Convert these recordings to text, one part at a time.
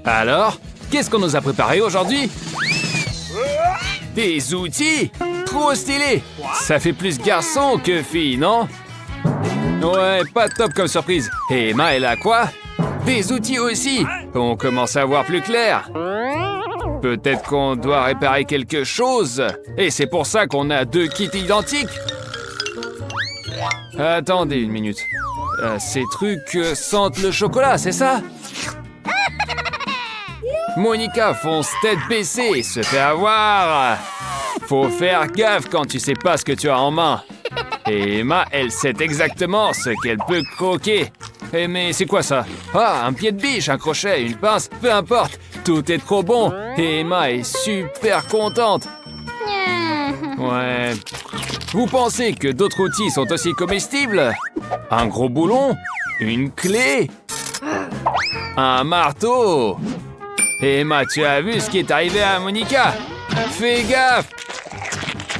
Alors, qu'est-ce qu'on nous a préparé aujourd'hui? Des outils? Trop stylé! Ça fait plus garçon que fille, non? Ouais, pas top comme surprise. Et Emma, elle a quoi? Des outils aussi! On commence à voir plus clair. Peut-être qu'on doit réparer quelque chose. Et c'est pour ça qu'on a 2 kits identiques. Attendez une minute. Ces trucs sentent le chocolat, c'est ça? Monica fonce tête baissée et se fait avoir. Faut faire gaffe quand tu sais pas ce que tu as en main. Et Emma, elle sait exactement ce qu'elle peut croquer. Eh mais c'est quoi ça? Ah, un pied de biche, un crochet, une pince, peu importe. Tout est trop bon. Et Emma est super contente. Ouais. Vous pensez que d'autres outils sont aussi comestibles? Un gros boulon? Une clé? Un marteau? Et Emma, tu as vu ce qui est arrivé à Monica? Fais gaffe!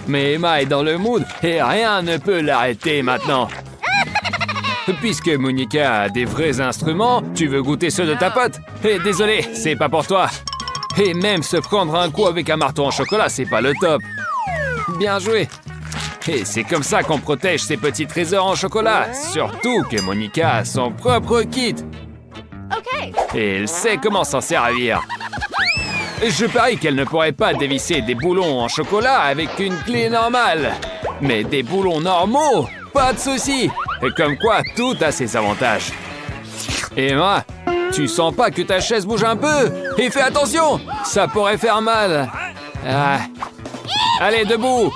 Mais Emma est dans le mood et rien ne peut l'arrêter maintenant. Puisque Monica a des vrais instruments, tu veux goûter ceux de ta pote? Et désolé, c'est pas pour toi. Et même se prendre un coup avec un marteau en chocolat, c'est pas le top. Bien joué. Et c'est comme ça qu'on protège ses petits trésors en chocolat. Surtout que Monica a son propre kit. Et elle sait comment s'en servir. Je parie qu'elle ne pourrait pas dévisser des boulons en chocolat avec une clé normale. Mais des boulons normaux, pas de souci. Et comme quoi, tout a ses avantages. Emma, tu sens pas que ta chaise bouge un peu? Et fais attention, ça pourrait faire mal. Ah. Allez, debout.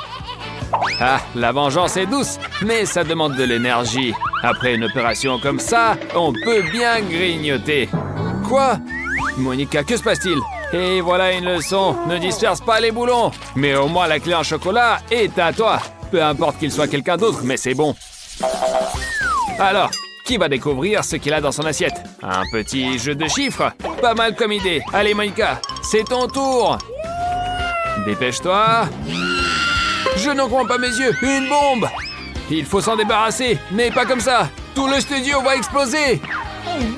Ah, la vengeance est douce, mais ça demande de l'énergie. Après une opération comme ça, on peut bien grignoter. Quoi? Monica, que se passe-t-il? Et voilà une leçon, ne disperse pas les boulons. Mais au moins la clé en chocolat est à toi. Peu importe qu'il soit quelqu'un d'autre, mais c'est bon. Alors, qui va découvrir ce qu'il a dans son assiette? Un petit jeu de chiffres? Pas mal comme idée. Allez Monica, c'est ton tour. Dépêche-toi. Je n'en crois pas mes yeux, une bombe! Il faut s'en débarrasser, mais pas comme ça. Tout le studio va exploser.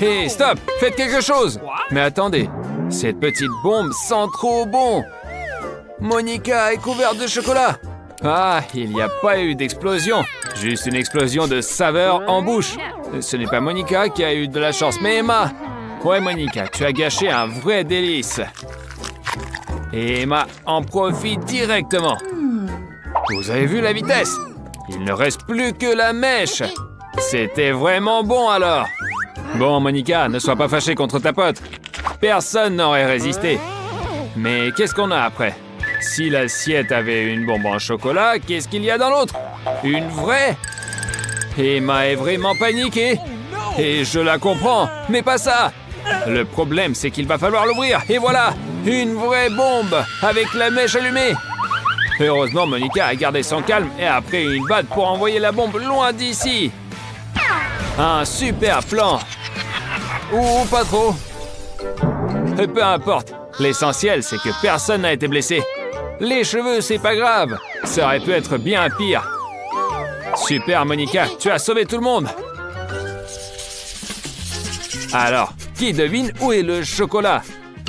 Hé, stop, faites quelque chose. Mais attendez, cette petite bombe sent trop bon. Monica est couverte de chocolat. Ah, il n'y a pas eu d'explosion, juste une explosion de saveur en bouche. Ce n'est pas Monica qui a eu de la chance, mais Emma. Ouais, Monica, tu as gâché un vrai délice. Et Emma en profite directement. Vous avez vu la vitesse? Il ne reste plus que la mèche. C'était vraiment bon alors. Bon, Monica, ne sois pas fâchée contre ta pote. Personne n'aurait résisté. Mais qu'est-ce qu'on a après? Si l'assiette avait une bombe en chocolat, qu'est-ce qu'il y a dans l'autre? Une vraie? Emma est vraiment paniquée. Et je la comprends, mais pas ça. Le problème, c'est qu'il va falloir l'ouvrir. Et voilà, une vraie bombe avec la mèche allumée. Heureusement, Monica a gardé son calme et a pris une batte pour envoyer la bombe loin d'ici. Un super plan. Ou pas trop. Peu importe. L'essentiel, c'est que personne n'a été blessé. Les cheveux, c'est pas grave. Ça aurait pu être bien pire. Super, Monica, tu as sauvé tout le monde. Alors, qui devine où est le chocolat?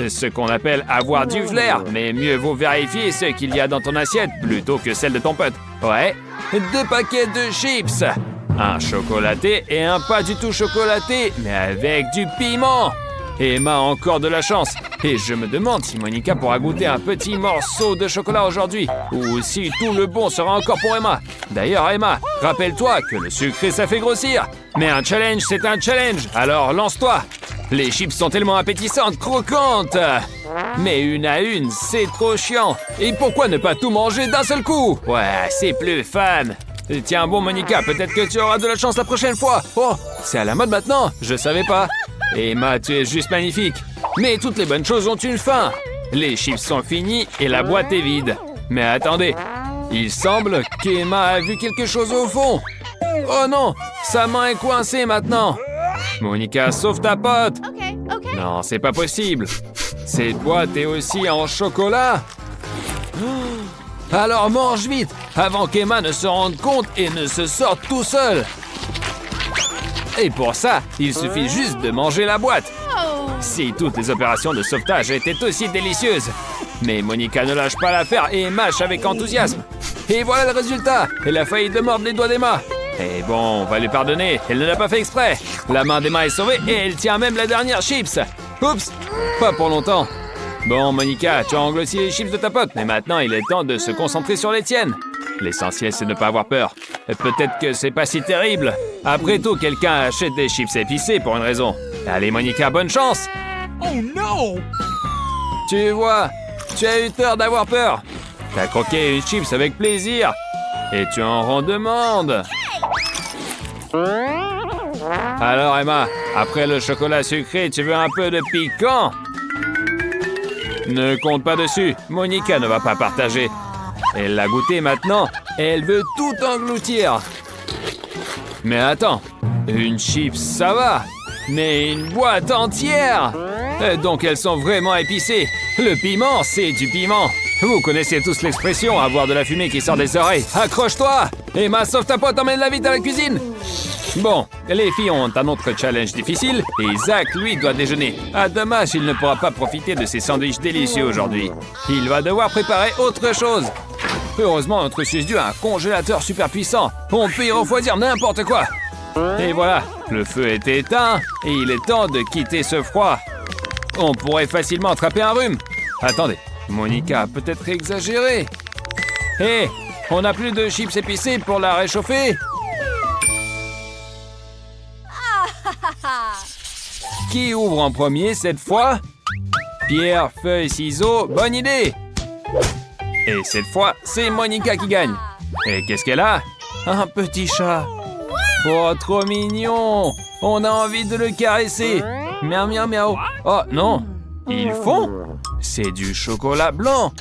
Ce qu'on appelle avoir du flair, mais mieux vaut vérifier ce qu'il y a dans ton assiette plutôt que celle de ton pote. Ouais, 2 paquets de chips. Un chocolaté et un pas du tout chocolaté, mais avec du piment. Emma a encore de la chance. Et je me demande si Monica pourra goûter un petit morceau de chocolat aujourd'hui. Ou si tout le bon sera encore pour Emma. D'ailleurs, Emma, rappelle-toi que le sucré, ça fait grossir. Mais un challenge, c'est un challenge. Alors lance-toi. Les chips sont tellement appétissantes, croquantes. Mais une à une, c'est trop chiant. Et pourquoi ne pas tout manger d'un seul coup? Ouais, c'est plus fun. Tiens bon, Monica, peut-être que tu auras de la chance la prochaine fois. Oh, c'est à la mode maintenant, je savais pas. Emma, tu es juste magnifique. Mais toutes les bonnes choses ont une fin. Les chips sont finis et la boîte est vide. Mais attendez, il semble qu'Emma a vu quelque chose au fond. Oh non, sa main est coincée maintenant. Monica, sauve ta pote. Non, c'est pas possible. Cette boîte est aussi en chocolat. Alors mange vite, avant qu'Emma ne se rende compte et ne se sorte tout seul. Et pour ça, il suffit juste de manger la boîte. Si toutes les opérations de sauvetage étaient aussi délicieuses. Mais Monica ne lâche pas l'affaire et mâche avec enthousiasme. Et voilà le résultat. Elle a failli de mordre les doigts d'Emma. Et bon, on va lui pardonner. Elle ne l'a pas fait exprès. La main d'Emma est sauvée et elle tient même la dernière chips. Oups, pas pour longtemps. Bon, Monica, tu as englouti les chips de ta pote, mais maintenant il est temps de se concentrer sur les tiennes. L'essentiel, c'est de ne pas avoir peur. Peut-être que c'est pas si terrible. Après tout, quelqu'un achète des chips épicées pour une raison. Allez, Monica, bonne chance! Oh non! Tu vois, tu as eu tort d'avoir peur. T'as croqué une chips avec plaisir. Et tu en demandes. Alors, Emma, après le chocolat sucré, tu veux un peu de piquant? Ne compte pas dessus, Monica ne va pas partager. Elle l'a goûté maintenant et elle veut tout engloutir. Mais attends, une chips ça va, mais une boîte entière! Donc elles sont vraiment épicées. Le piment, c'est du piment. Vous connaissez tous l'expression avoir de la fumée qui sort des oreilles. Accroche-toi! Emma, sauve ta pote, emmène-la vite à la cuisine! Bon, les filles ont un autre challenge difficile et Zach, lui, doit déjeuner. Ah, dommage, il ne pourra pas profiter de ces sandwichs délicieux aujourd'hui. Il va devoir préparer autre chose. Heureusement, notre Susdieu a un congélateur super puissant. On peut y refroidir n'importe quoi. Et voilà, le feu est éteint et il est temps de quitter ce froid. On pourrait facilement attraper un rhume. Attendez, Monica a peut-être exagéré. Hé, on n'a plus de chips épicées pour la réchauffer? Qui ouvre en premier cette fois? Pierre, feuille, ciseaux, bonne idée! Et cette fois, c'est Monica qui gagne. Et qu'est-ce qu'elle a? Un petit chat. Oh, trop mignon! On a envie de le caresser. Miaou, miaou, miaou. Oh, non! Ils font? C'est du chocolat blanc.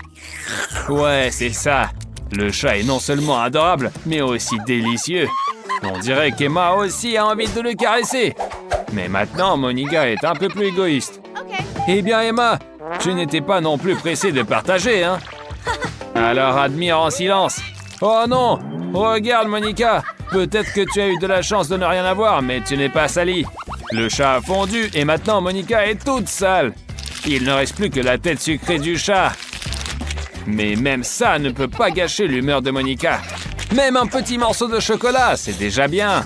Ouais, c'est ça. Le chat est non seulement adorable, mais aussi délicieux. On dirait qu'Emma aussi a envie de le caresser. Mais maintenant, Monica est un peu plus égoïste. Eh bien, Emma, tu n'étais pas non plus pressée de partager, hein? Alors admire en silence. Oh non! Regarde, Monica! Peut-être que tu as eu de la chance de ne rien avoir, mais tu n'es pas salie. Le chat a fondu et maintenant Monica est toute sale. Il ne reste plus que la tête sucrée du chat. Mais même ça ne peut pas gâcher l'humeur de Monica. Même un petit morceau de chocolat, c'est déjà bien.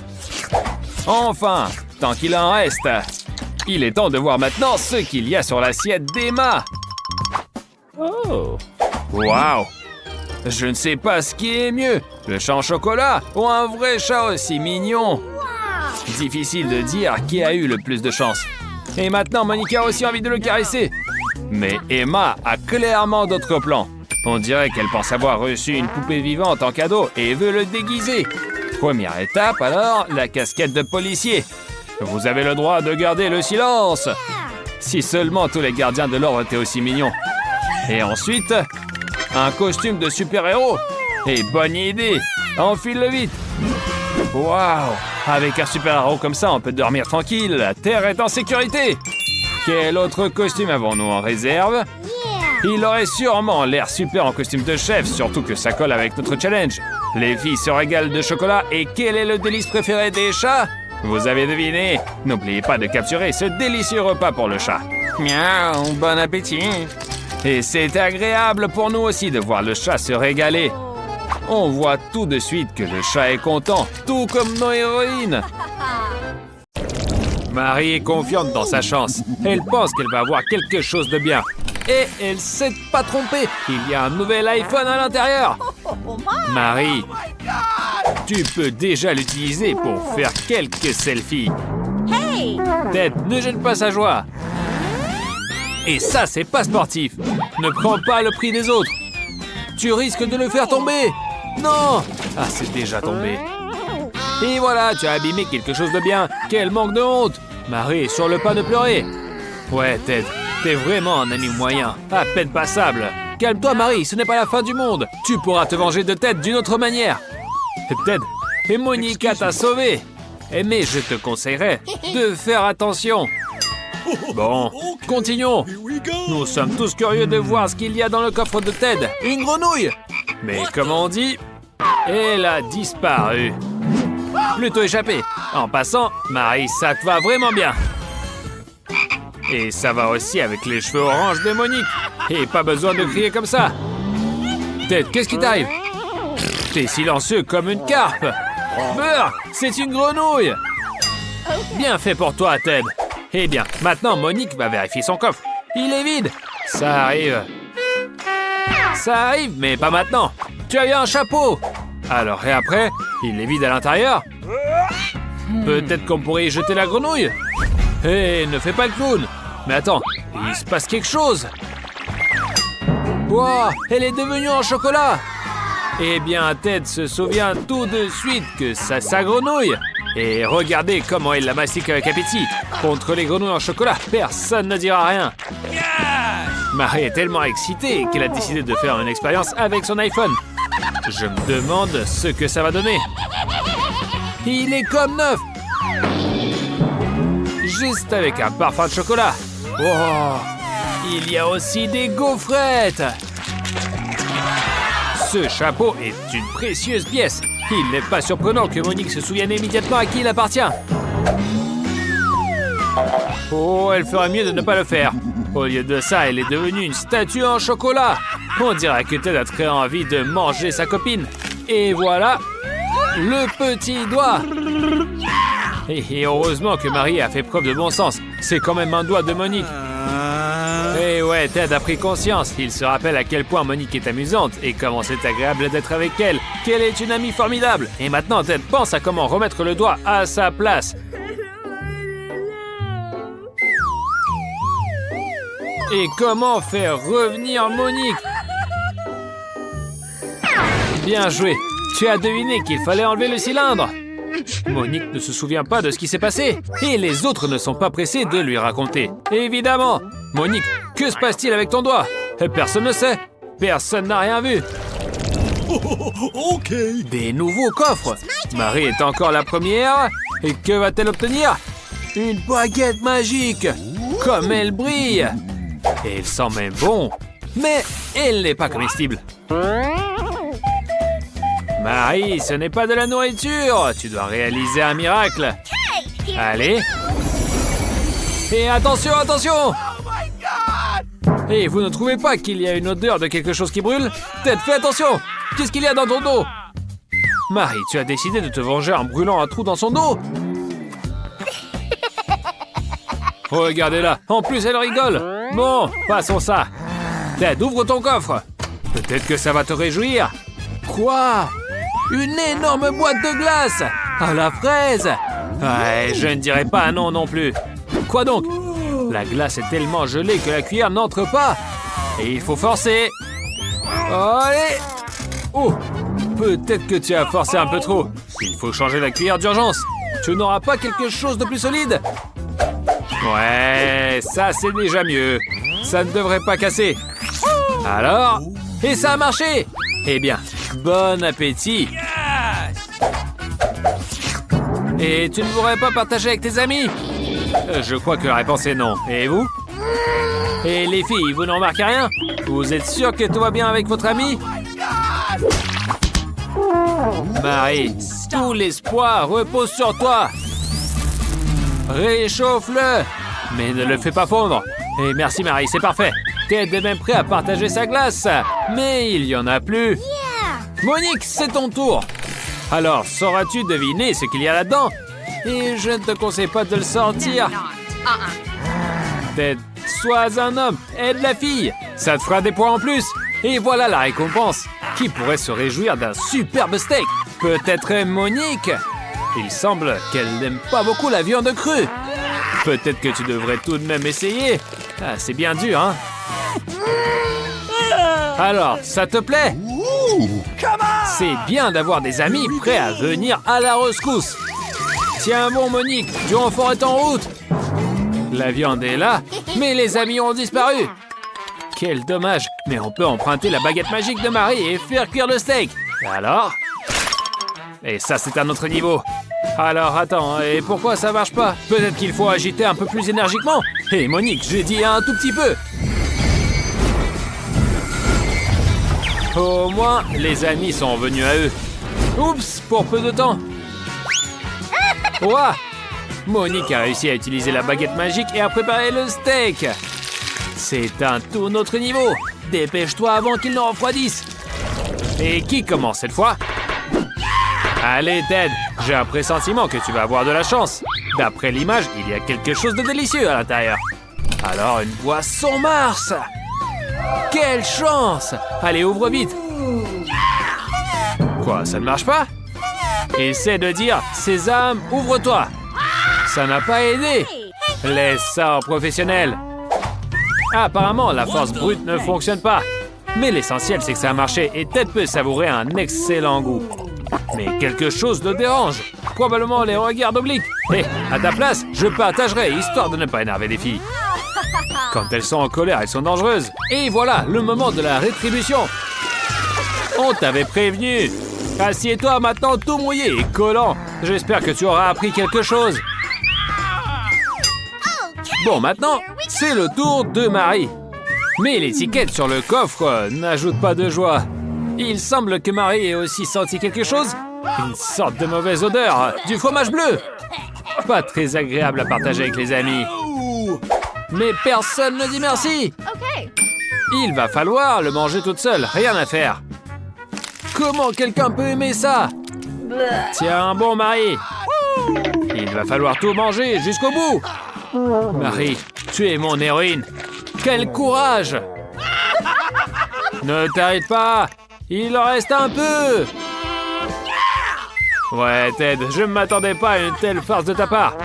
Enfin, tant qu'il en reste. Il est temps de voir maintenant ce qu'il y a sur l'assiette d'Emma. Oh! Waouh! Je ne sais pas ce qui est mieux, le chat en chocolat ou un vrai chat aussi mignon. Difficile de dire qui a eu le plus de chance. Et maintenant, Monica a aussi envie de le caresser. Mais Emma a clairement d'autres plans. On dirait qu'elle pense avoir reçu une poupée vivante en cadeau et veut le déguiser. Première étape alors, la casquette de policier. Vous avez le droit de garder le silence. Si seulement tous les gardiens de l'ordre étaient aussi mignons. Et ensuite, un costume de super-héros. Et bonne idée, enfile-le vite. Waouh, avec un super-héros comme ça, on peut dormir tranquille. La Terre est en sécurité. Quel autre costume avons-nous en réserve? Il aurait sûrement l'air super en costume de chef, surtout que ça colle avec notre challenge. Les filles se régalent de chocolat et quel est le délice préféré des chats? Vous avez deviné. N'oubliez pas de capturer ce délicieux repas pour le chat. Miaou, bon appétit. Et c'est agréable pour nous aussi de voir le chat se régaler. On voit tout de suite que le chat est content, tout comme nos héroïnes. Marie est confiante dans sa chance. Elle pense qu'elle va avoir quelque chose de bien. Et elle s'est pas trompée. Il y a un nouvel iPhone à l'intérieur. Marie, tu peux déjà l'utiliser pour faire quelques selfies. Ted, ne gêne pas sa joie. Et ça, c'est pas sportif. Ne prends pas le prix des autres. Tu risques de le faire tomber. Non! Ah, c'est déjà tombé. Et voilà, tu as abîmé quelque chose de bien. Quel manque de honte. Marie est sur le pas de pleurer. Ouais, Ted, t'es vraiment un ami moyen. À peine passable. Calme-toi, Marie, ce n'est pas la fin du monde. Tu pourras te venger de Ted d'une autre manière. Ted, et Monica t'a sauvé. Mais je te conseillerais de faire attention. Bon, continuons. Nous sommes tous curieux de voir ce qu'il y a dans le coffre de Ted. Une grenouille. Mais comme on dit, elle a disparu. Plutôt échappé. En passant, Marie, ça te va vraiment bien. Et ça va aussi avec les cheveux orange de Monique. Et pas besoin de crier comme ça. Ted, qu'est-ce qui t'arrive? T'es silencieux comme une carpe. Beurre, c'est une grenouille. Bien fait pour toi, Ted. Eh bien, maintenant, Monique va vérifier son coffre. Il est vide. Ça arrive. Ça arrive, mais pas maintenant. Tu as eu un chapeau. Alors, et après, il est vide à l'intérieur. Peut-être qu'on pourrait y jeter la grenouille. Hé, ne fais pas le clown. Mais attends, il se passe quelque chose. Wow, elle est devenue en chocolat. Eh bien, Ted se souvient tout de suite que c'est sa grenouille. Et regardez comment il la mastique avec appétit. Contre les grenouilles en chocolat, personne ne dira rien. Marie est tellement excitée qu'elle a décidé de faire une expérience avec son iPhone. Je me demande ce que ça va donner. Il est comme neuf. Juste avec un parfum de chocolat. Oh, il y a aussi des gaufrettes. Ce chapeau est une précieuse pièce. Il n'est pas surprenant que Monique se souvienne immédiatement à qui il appartient. Oh, elle ferait mieux de ne pas le faire. Au lieu de ça, elle est devenue une statue en chocolat. On dirait que Ted a très envie de manger sa copine. Et voilà, le petit doigt. Et heureusement que Marie a fait preuve de bon sens. C'est quand même un doigt de Monique. Et ouais, Ted a pris conscience. Il se rappelle à quel point Monique est amusante et comment c'est agréable d'être avec elle. Qu'elle est une amie formidable. Et maintenant, Ted pense à comment remettre le doigt à sa place. Et comment faire revenir Monique? Bien joué. Tu as deviné qu'il fallait enlever le cylindre. Monique ne se souvient pas de ce qui s'est passé. Et les autres ne sont pas pressés de lui raconter. Évidemment. Monique, que se passe-t-il avec ton doigt? Personne ne sait. Personne n'a rien vu. Ok. Des nouveaux coffres. Marie est encore la première. Et que va-t-elle obtenir? Une baguette magique. Comme elle brille. Et elle sent même bon. Mais elle n'est pas comestible. Marie, ce n'est pas de la nourriture. Tu dois réaliser un miracle. Allez. Et attention, attention. Et vous ne trouvez pas qu'il y a une odeur de quelque chose qui brûle? Ted, fais attention. Qu'est-ce qu'il y a dans ton dos? Marie, tu as décidé de te venger en brûlant un trou dans son dos? Regardez-la. En plus, elle rigole. Bon, passons ça. Ted, ouvre ton coffre. Peut-être que ça va te réjouir. Quoi? Une énorme boîte de glace à la fraise. Ouais, je ne dirais pas non non plus. Quoi donc? La glace est tellement gelée que la cuillère n'entre pas. Et il faut forcer. Allez. Oh, peut-être que tu as forcé un peu trop. Il faut changer la cuillère d'urgence. Tu n'auras pas quelque chose de plus solide? Ouais, ça c'est déjà mieux. Ça ne devrait pas casser. Alors? Et ça a marché! Eh bien, bon appétit! Et tu ne voudrais pas partager avec tes amis? Je crois que la réponse est non. Et vous? Et les filles, vous n'en remarquez rien? Vous êtes sûr que tout va bien avec votre ami? Marie, tout l'espoir repose sur toi. Réchauffe-le, mais ne le fais pas fondre. Et merci Marie, c'est parfait. Ted est même prêt à partager sa glace, mais il y en a plus. Monique, c'est ton tour. Alors, sauras-tu deviner ce qu'il y a là-dedans? Et je ne te conseille pas de le sortir. Ted, sois un homme, aide la fille. Ça te fera des points en plus. Et voilà la récompense. Qui pourrait se réjouir d'un superbe steak? Peut-être Monique. Il semble qu'elle n'aime pas beaucoup la viande crue. Peut-être que tu devrais tout de même essayer. Ah, c'est bien dur, hein? Alors, ça te plaît? C'est bien d'avoir des amis prêts à venir à la rescousse. Tiens bon, Monique, du renfort est en route. La viande est là, mais les amis ont disparu. Quel dommage, mais on peut emprunter la baguette magique de Marie et faire cuire le steak. Alors? Et ça, c'est un autre niveau. Alors, attends, et pourquoi ça marche pas? Peut-être qu'il faut agiter un peu plus énergiquement. Hé, Monique, j'ai dit un tout petit peu. Au moins, les amis sont venus à eux. Oups, pour peu de temps. Ouah! Monique a réussi à utiliser la baguette magique et à préparer le steak. C'est un tout autre niveau. Dépêche-toi avant qu'il ne refroidisse. Et qui commence cette fois? Allez, Ted, j'ai un pressentiment que tu vas avoir de la chance. D'après l'image, il y a quelque chose de délicieux à l'intérieur. Alors, une boisson Mars! Quelle chance! Allez, ouvre vite! Quoi, ça ne marche pas? Essaie de dire « Sésame, ouvre-toi ». Ça n'a pas aidé. Laisse ça aux professionnels. Apparemment, la force brute ne fonctionne pas. Mais l'essentiel, c'est que ça a marché et Ted peut savourer un excellent goût. Mais quelque chose le dérange. Probablement les regards obliques. Hé, à ta place, je partagerai, histoire de ne pas énerver les filles. Quand elles sont en colère, elles sont dangereuses. Et voilà, le moment de la rétribution. On t'avait prévenu. Assieds-toi maintenant tout mouillé et collant. J'espère que tu auras appris quelque chose. Bon, maintenant, c'est le tour de Marie. Mais l'étiquette sur le coffre n'ajoute pas de joie. Il semble que Marie ait aussi senti quelque chose. Une sorte de mauvaise odeur, du fromage bleu. Pas très agréable à partager avec les amis. Mais personne ne dit merci. Il va falloir le manger toute seule, rien à faire. Comment quelqu'un peut aimer ça? Tiens, bon Marie. Il va falloir tout manger jusqu'au bout. Marie, tu es mon héroïne. Quel courage! Ne t'arrête pas. Il en reste un peu. Ouais, Ted, je ne m'attendais pas à une telle farce de ta part.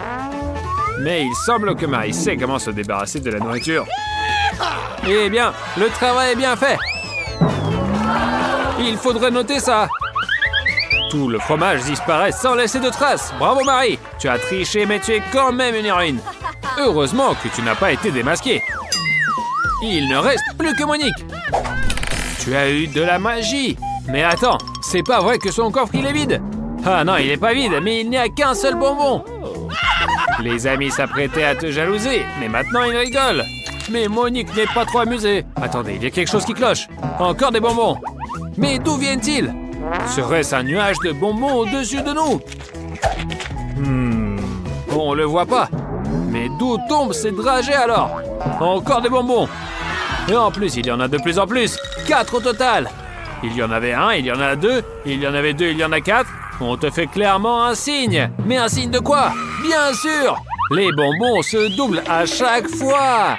Mais il semble que Marie sait comment se débarrasser de la nourriture. Eh bien, le travail est bien fait. Il faudrait noter ça. Tout le fromage disparaît sans laisser de traces. Bravo Marie, tu as triché mais tu es quand même une héroïne. Heureusement que tu n'as pas été démasquée. Il ne reste plus que Monique. Tu as eu de la magie. Mais attends, c'est pas vrai que son coffre il est vide. Ah non, il est pas vide, mais il n'y a qu'un seul bonbon. Les amis s'apprêtaient à te jalouser, mais maintenant ils rigolent. Mais Monique n'est pas trop amusée. Attendez, il y a quelque chose qui cloche. Encore des bonbons. Mais d'où viennent-ils? Serait-ce un nuage de bonbons au-dessus de nous? On le voit pas. Mais d'où tombent ces dragées alors? Encore des bonbons. Et en plus, il y en a de plus en plus. 4 au total. Il y en avait 1, il y en a 2, il y en avait 2, il y en a 4. On te fait clairement un signe. Mais un signe de quoi? Bien sûr, les bonbons se doublent à chaque fois.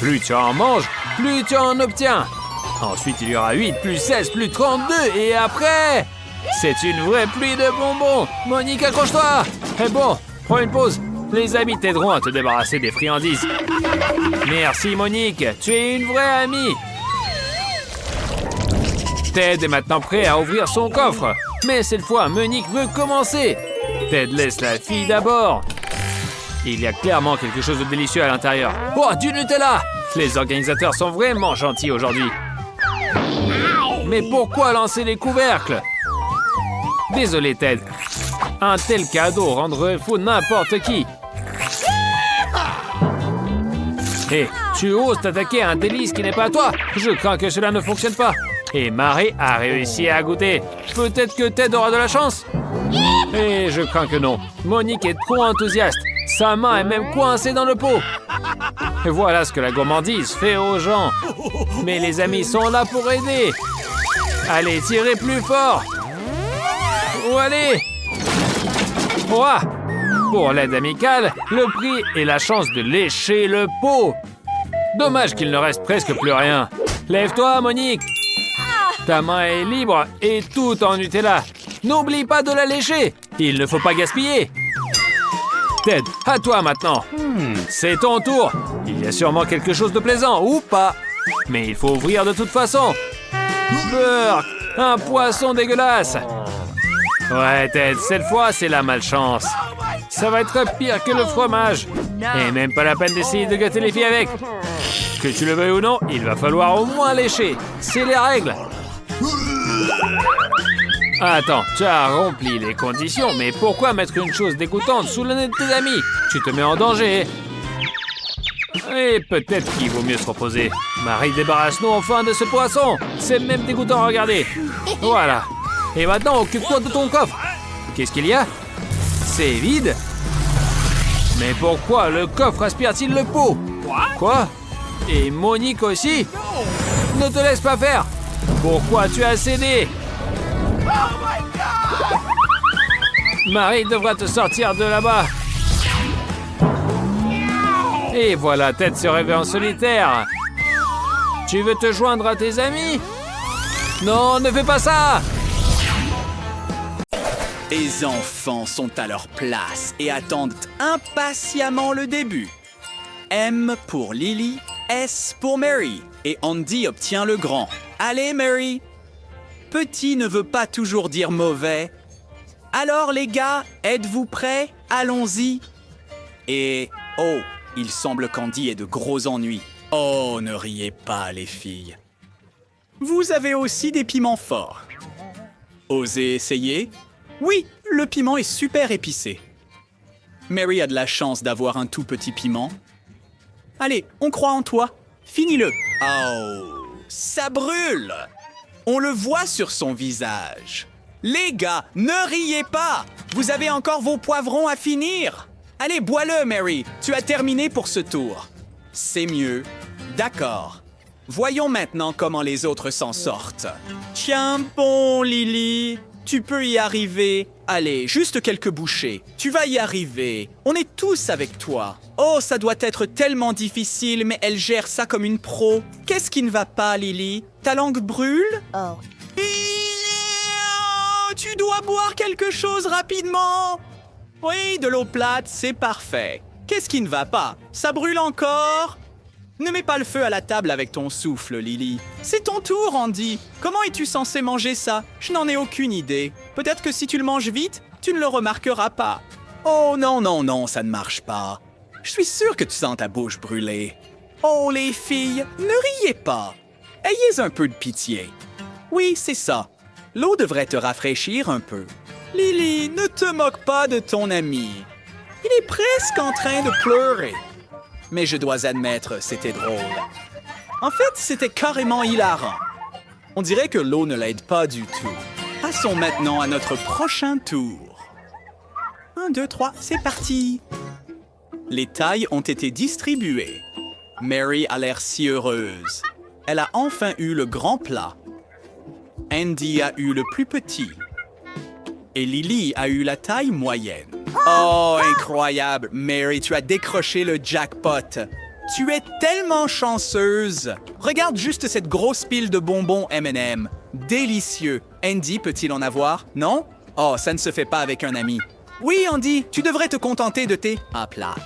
Plus tu en manges, plus tu en obtiens. Ensuite, il y aura 8, plus 16, plus 32. Et après, c'est une vraie pluie de bonbons. Monique, accroche-toi. Eh bon, prends une pause. Les amis t'aideront à te débarrasser des friandises. Merci Monique, tu es une vraie amie. Ted est maintenant prêt à ouvrir son coffre. Mais cette fois, Monique veut commencer. Ted laisse la fille d'abord. Il y a clairement quelque chose de délicieux à l'intérieur. Oh, du Nutella! Les organisateurs sont vraiment gentils aujourd'hui. Mais pourquoi lancer les couvercles? Désolé Ted. Un tel cadeau rendrait fou n'importe qui. Hé, tu oses t'attaquer à un délice qui n'est pas à toi? Je crains que cela ne fonctionne pas. Et Marie a réussi à goûter. Peut-être que Ted aura de la chance? Et je crains que non. Monique est trop enthousiaste. Sa main est même coincée dans le pot. Et voilà ce que la gourmandise fait aux gens. Mais les amis sont là pour aider. Allez, tirez plus fort. Oh, allez. Ouah. Pour l'aide amicale, le prix est la chance de lécher le pot. Dommage qu'il ne reste presque plus rien. Lève-toi, Monique. Ta main est libre et tout en Nutella. N'oublie pas de la lécher. Il ne faut pas gaspiller. Ted, à toi maintenant. C'est ton tour. Il y a sûrement quelque chose de plaisant, ou pas. Mais il faut ouvrir de toute façon. Beurre, un poisson dégueulasse. Ouais, Ted, cette fois, c'est la malchance. Ça va être pire que le fromage. Et même pas la peine d'essayer de gâter les filles avec. Que tu le veuilles ou non, il va falloir au moins lécher. C'est les règles. Attends, tu as rempli les conditions, mais pourquoi mettre une chose dégoûtante sous le nez de tes amis? Tu te mets en danger. Et peut-être qu'il vaut mieux se reposer. Marie, débarrasse-nous enfin de ce poisson. C'est même dégoûtant à regarder. Voilà. Et maintenant, occupe-toi de ton coffre. Qu'est-ce qu'il y a? C'est vide. Mais pourquoi le coffre aspire-t-il le pot? Quoi? Et Monique aussi? Ne te laisse pas faire! Pourquoi tu as cédé? Marie devra te sortir de là-bas. Et voilà, Ted se réveille en solitaire. Tu veux te joindre à tes amis? Non, ne fais pas ça! Les enfants sont à leur place et attendent impatiemment le début. M pour Lily, S pour Mary. Et Andy obtient le grand. Allez, Mary! Petit ne veut pas toujours dire mauvais. Alors, les gars, êtes-vous prêts? Allons-y. Et... oh, il semble qu'Andy ait de gros ennuis. Oh, ne riez pas, les filles. Vous avez aussi des piments forts. Osez essayer? Oui, le piment est super épicé. Mary a de la chance d'avoir un tout petit piment. Allez, on croit en toi. Finis-le. Oh, ça brûle! On le voit sur son visage. Les gars, ne riez pas! Vous avez encore vos poivrons à finir. Allez, bois-le, Mary. Tu as terminé pour ce tour. C'est mieux. D'accord. Voyons maintenant comment les autres s'en sortent. Tiens bon, Lily. Tu peux y arriver. Allez, juste quelques bouchées. Tu vas y arriver. On est tous avec toi. Oh, ça doit être tellement difficile, mais elle gère ça comme une pro. Qu'est-ce qui ne va pas, Lily? Ta langue brûle? Oh. Tu dois boire quelque chose rapidement. Oui, de l'eau plate, c'est parfait. Qu'est-ce qui ne va pas? Ça brûle encore? Ne mets pas le feu à la table avec ton souffle, Lily. C'est ton tour, Andy. Comment es-tu censé manger ça? Je n'en ai aucune idée. Peut-être que si tu le manges vite, tu ne le remarqueras pas. Oh non, non, non, ça ne marche pas. Je suis sûre que tu sens ta bouche brûler. Oh, les filles, ne riez pas. Ayez un peu de pitié. Oui, c'est ça. L'eau devrait te rafraîchir un peu. Lily, ne te moque pas de ton ami. Il est presque en train de pleurer. Mais je dois admettre, c'était drôle. En fait, c'était carrément hilarant. On dirait que l'eau ne l'aide pas du tout. Passons maintenant à notre prochain tour. 1, 2, 3, c'est parti. Les tailles ont été distribuées. Mary a l'air si heureuse. Elle a enfin eu le grand plat. Andy a eu le plus petit. Et Lily a eu la taille moyenne. Oh, incroyable! Mary, tu as décroché le jackpot. Tu es tellement chanceuse. Regarde juste cette grosse pile de bonbons M&M. Délicieux. Andy, peut-il en avoir? Non? Oh, ça ne se fait pas avec un ami. Oui, Andy, tu devrais te contenter de tes plats.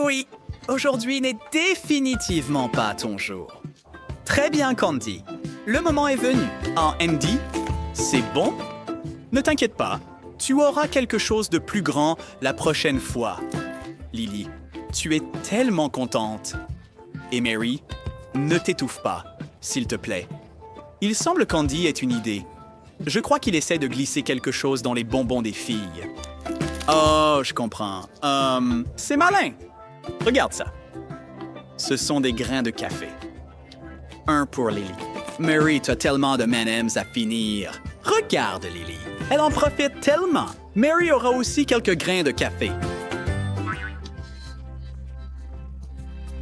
Oui, aujourd'hui n'est définitivement pas ton jour. Très bien, Candy. Le moment est venu. Andy, c'est bon? Ne t'inquiète pas, tu auras quelque chose de plus grand la prochaine fois. Lily, tu es tellement contente. Et Mary, ne t'étouffe pas, s'il te plaît. Il semble qu'Andy ait une idée. Je crois qu'il essaie de glisser quelque chose dans les bonbons des filles. Oh, je comprends. C'est malin. Regarde ça. Ce sont des grains de café. Un pour Lily. Mary, tu as tellement de M&M's à finir. Regarde, Lily. Elle en profite tellement. Mary aura aussi quelques grains de café.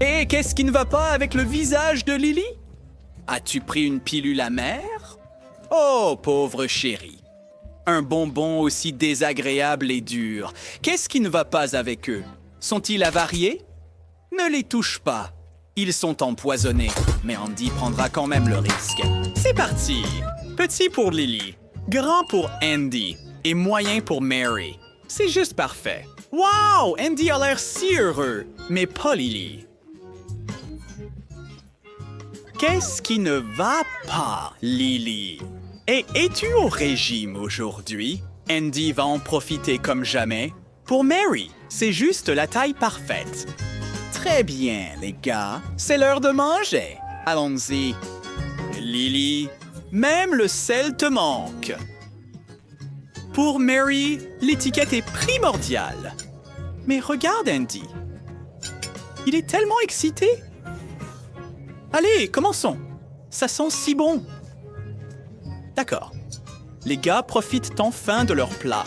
Et qu'est-ce qui ne va pas avec le visage de Lily? As-tu pris une pilule amère? Oh, pauvre chérie. Un bonbon aussi désagréable et dur. Qu'est-ce qui ne va pas avec eux? Sont-ils avariés? Ne les touche pas. Ils sont empoisonnés, mais Andy prendra quand même le risque. C'est parti! Petit pour Lily, grand pour Andy et moyen pour Mary. C'est juste parfait. Wow! Andy a l'air si heureux, mais pas Lily. Qu'est-ce qui ne va pas, Lily? Et es-tu au régime aujourd'hui? Andy va en profiter comme jamais. Pour Mary, c'est juste la taille parfaite. Très bien, les gars. C'est l'heure de manger. Allons-y. Lily, même le sel te manque. Pour Mary, l'étiquette est primordiale. Mais regarde Andy. Il est tellement excité. Allez, commençons. Ça sent si bon. D'accord. Les gars profitent enfin de leur plat.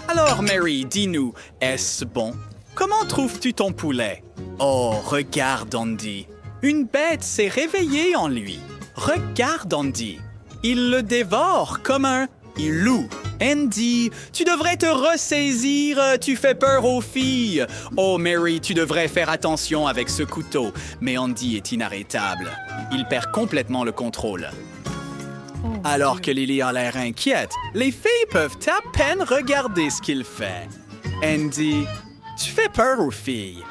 Alors, Mary, dis-nous, est-ce bon? comment trouves-tu ton poulet? Oh, regarde Andy. Une bête s'est réveillée en lui. Regarde Andy. Il le dévore comme un loup. Andy, tu devrais te ressaisir, tu fais peur aux filles. Oh Mary, tu devrais faire attention avec ce couteau. Mais Andy est inarrêtable. Il perd complètement le contrôle. Alors que Lily a l'air inquiète, les filles peuvent à peine regarder ce qu'il fait. Andy, tu fais peur aux filles.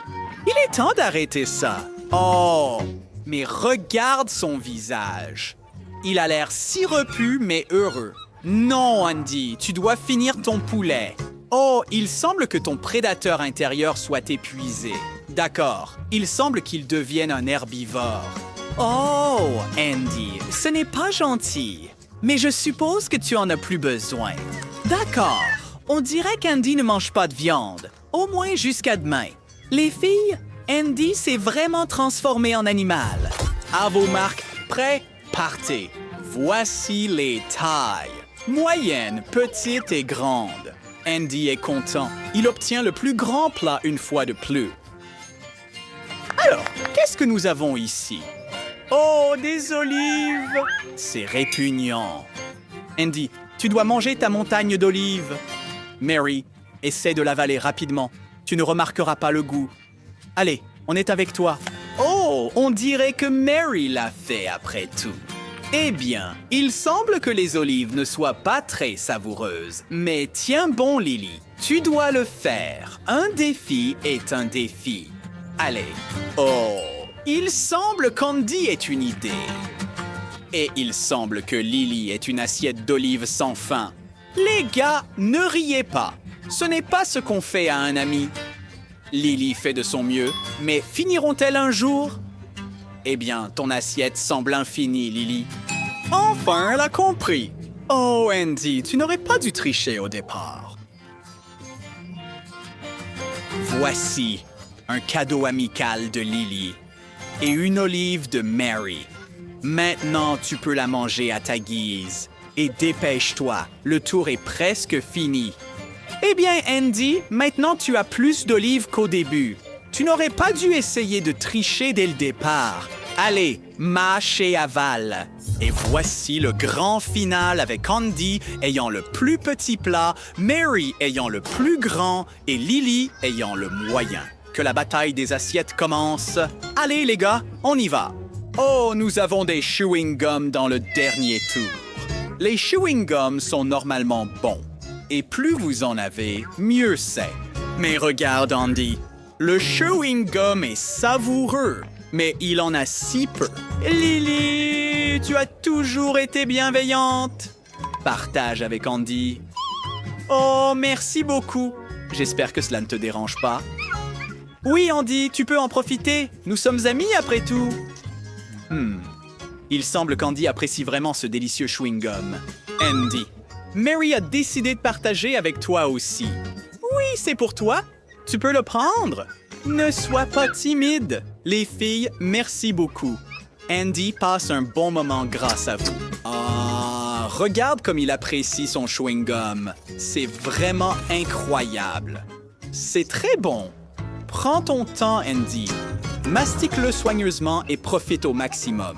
Il est temps d'arrêter ça. Oh, mais regarde son visage. Il a l'air si repu, mais heureux. Non, Andy, tu dois finir ton poulet. Oh, il semble que ton prédateur intérieur soit épuisé. D'accord, il semble qu'il devienne un herbivore. Oh, Andy, ce n'est pas gentil. Mais je suppose que tu en as plus besoin. D'accord, on dirait qu'Andy ne mange pas de viande. Au moins jusqu'à demain. Les filles, Andy s'est vraiment transformé en animal. À vos marques, prêts, partez. Voici les tailles. Moyenne, petite et grande. Andy est content. Il obtient le plus grand plat une fois de plus. Alors, qu'est-ce que nous avons ici? Oh, des olives! C'est répugnant. Andy, tu dois manger ta montagne d'olives. Mary, essaie de l'avaler rapidement. Tu ne remarqueras pas le goût. Allez, on est avec toi. Oh, on dirait que Mary l'a fait après tout. Eh bien, il semble que les olives ne soient pas très savoureuses. Mais tiens bon, Lily, tu dois le faire. Un défi est un défi. Allez. Oh, il semble qu'Andy ait une idée. Et il semble que Lily ait une assiette d'olives sans fin. Les gars, ne riez pas. Ce n'est pas ce qu'on fait à un ami. Lily fait de son mieux, mais finiront-elles un jour? Eh bien, ton assiette semble infinie, Lily. Enfin, elle a compris. Oh, Andy, tu n'aurais pas dû tricher au départ. Voici un cadeau amical de Lily et une olive de Mary. Maintenant, tu peux la manger à ta guise. Et dépêche-toi, le tour est presque fini. Eh bien, Andy, maintenant tu as plus d'olives qu'au début. Tu n'aurais pas dû essayer de tricher dès le départ. Allez, mâche et avale. Et voici le grand final avec Andy ayant le plus petit plat, Mary ayant le plus grand et Lily ayant le moyen. Que la bataille des assiettes commence. Allez les gars, on y va. Oh, nous avons des chewing-gums dans le dernier tour. Les chewing-gums sont normalement bons. Et plus vous en avez, mieux c'est. Mais regarde Andy, le chewing-gum est savoureux, mais il en a si peu. Lily, tu as toujours été bienveillante. Partage avec Andy. Oh, merci beaucoup. J'espère que cela ne te dérange pas. Oui, Andy, tu peux en profiter. Nous sommes amis après tout. Il semble qu'Andy apprécie vraiment ce délicieux chewing-gum. Andy, Mary a décidé de partager avec toi aussi. Oui, c'est pour toi. Tu peux le prendre. Ne sois pas timide. Les filles, merci beaucoup. Andy passe un bon moment grâce à vous. Ah, regarde comme il apprécie son chewing-gum. C'est vraiment incroyable. C'est très bon. Prends ton temps, Andy. Mastique-le soigneusement et profite au maximum.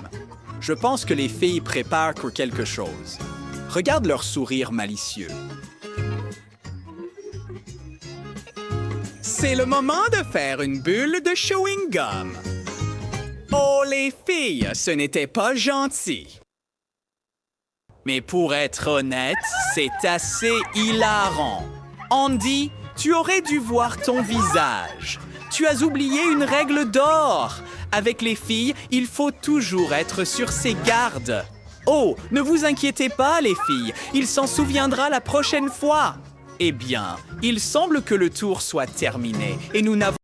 Je pense que les filles préparent pour quelque chose. Regarde leur sourire malicieux. C'est le moment de faire une bulle de chewing-gum. Oh, les filles, ce n'était pas gentil. Mais pour être honnête, c'est assez hilarant. Andy, tu aurais dû voir ton visage. Tu as oublié une règle d'or. Avec les filles, il faut toujours être sur ses gardes. Oh, ne vous inquiétez pas, les filles. Il s'en souviendra la prochaine fois. Eh bien, il semble que le tour soit terminé et nous n'avons